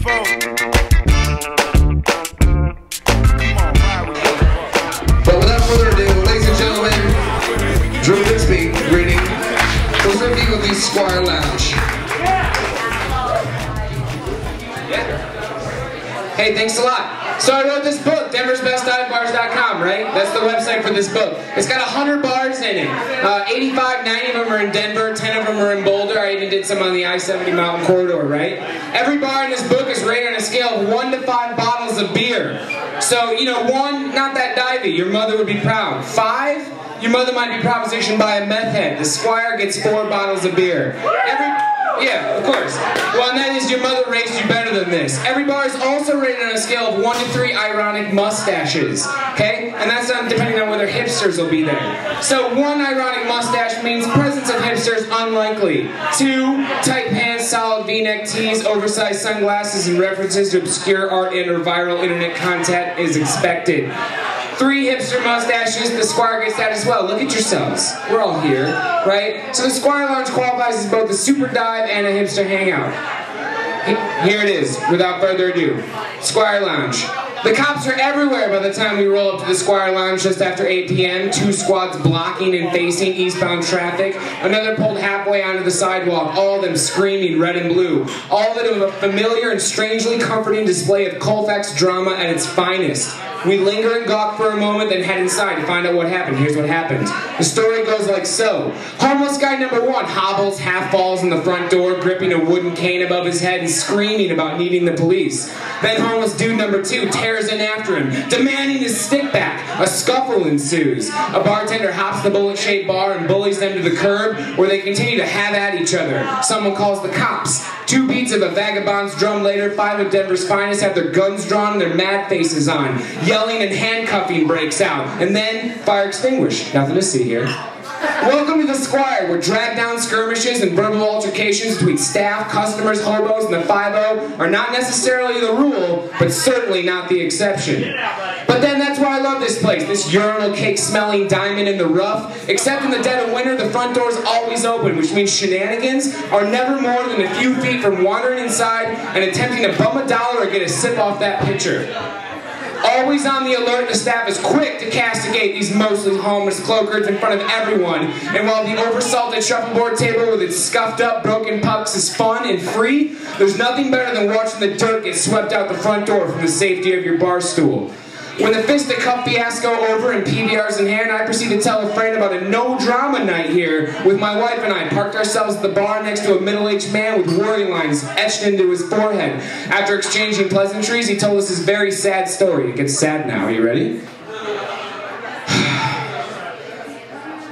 But without further ado, ladies and gentlemen, Drew Bixby reading his review of the Squire Lounge. Hey, thanks a lot. So I wrote this book, Denver'sBestDiveBars.com, right? That's the website for this book. It's got 100 bars in it. 85, 90 of them are in Denver, 10 of them are in Boulder. I even did some on the I-70 mountain corridor, right? Every bar in this book is rated on a scale of 1 to 5 bottles of beer. So, you know, 1, not that divey. Your mother would be proud. 5, your mother might be propositioned by a meth head. The Squire gets 4 bottles of beer. Yeah, of course. Well, and that is your mother raised you better than this. Every bar is also rated on a scale of 1 to 3 ironic mustaches. Okay? And that's not depending on whether hipsters will be there. So 1 ironic mustache means presence of hipsters unlikely. 2, tight pants, solid V-neck tees, oversized sunglasses, and references to obscure art and or viral internet content is expected. 3 hipster mustaches, the Squire gets that as well. Look at yourselves. We're all here, right? So the Squire Lounge qualifies as both a super dive and a hipster hangout. Here it is, without further ado. Squire Lounge. The cops are everywhere by the time we roll up to the Squire Lounge just after 8 p.m. 2 squads blocking and facing eastbound traffic. Another pulled halfway onto the sidewalk, all of them screaming red and blue. All of it with a familiar and strangely comforting display of Colfax drama at its finest. We linger and gawk for a moment, then head inside to find out what happened. Here's what happened. The story goes like so. Homeless guy number 1 hobbles, half falls in the front door, gripping a wooden cane above his head and screaming about needing the police. Then homeless dude number 2 tears in after him, demanding his stick back. A scuffle ensues. A bartender hops the bullet-shaped bar and bullies them to the curb, where they continue to have at each other. Someone calls the cops. 2 beats of a vagabond's drum later, 5 of Denver's finest have their guns drawn and their mad faces on. Yelling and handcuffing breaks out, and then fire extinguished. Nothing to see here. Welcome to the Squire, where drag-down skirmishes and verbal altercations between staff, customers, hobos, and the 5-0 are not necessarily the rule, but certainly not the exception. But then that's why I love this place, this urinal cake-smelling diamond in the rough. Except in the dead of winter, the front door is always open, which means shenanigans are never more than a few feet from wandering inside and attempting to bum a dollar or get a sip off that pitcher. Always on the alert, the staff is quick to castigate these mostly homeless cloakards in front of everyone. And while the oversalted shuffleboard table with its scuffed up broken pucks is fun and free, there's nothing better than watching the dirt get swept out the front door from the safety of your bar stool. When the fisticuff fiasco over and PBR's in hand, I proceed to tell a friend about a no-drama night here with my wife and I parked ourselves at the bar next to a middle-aged man with worry lines etched into his forehead. After exchanging pleasantries, he told us his very sad story. It gets sad now. Are you ready?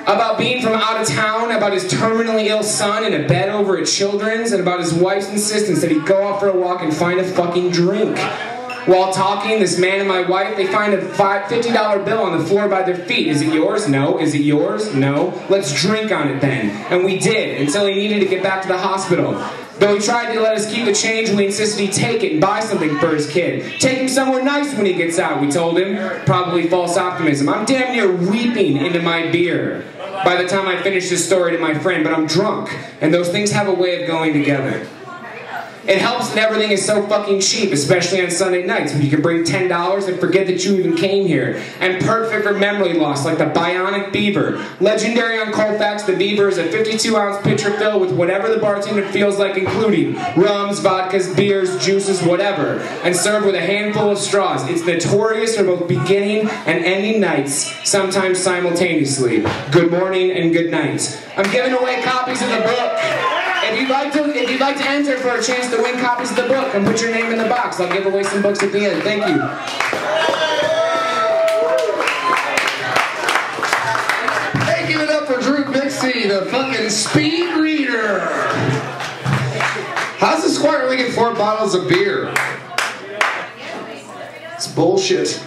About being from out of town, about his terminally ill son in a bed over at Children's, and about his wife's insistence that he go out for a walk and find a fucking drink. While talking, this man and my wife, they find a $50 bill on the floor by their feet. Is it yours? No. Is it yours? No. Let's drink on it then. And we did, until he needed to get back to the hospital. Though he tried to let us keep the change, we insisted he take it and buy something for his kid. Take him somewhere nice when he gets out, we told him. Probably false optimism. I'm damn near weeping into my beer by the time I finish this story to my friend, but I'm drunk, and those things have a way of going together. It helps that everything is so fucking cheap, especially on Sunday nights, when you can bring $10 and forget that you even came here. And perfect for memory loss, like the Bionic Beaver. Legendary on Colfax, the Beaver is a 52-ounce pitcher filled with whatever the bartender feels like including. Rums, vodkas, beers, juices, whatever. And served with a handful of straws. It's notorious for both beginning and ending nights, sometimes simultaneously. Good morning and good night. I'm giving away copies of the book. If you'd like to enter for a chance to win copies of the book, and put your name in the box. I'll give away some books at the end. Thank you. Hey, give it up for Drew Bixby, the fucking speed reader. How's the Squire only get 4 bottles of beer? It's bullshit.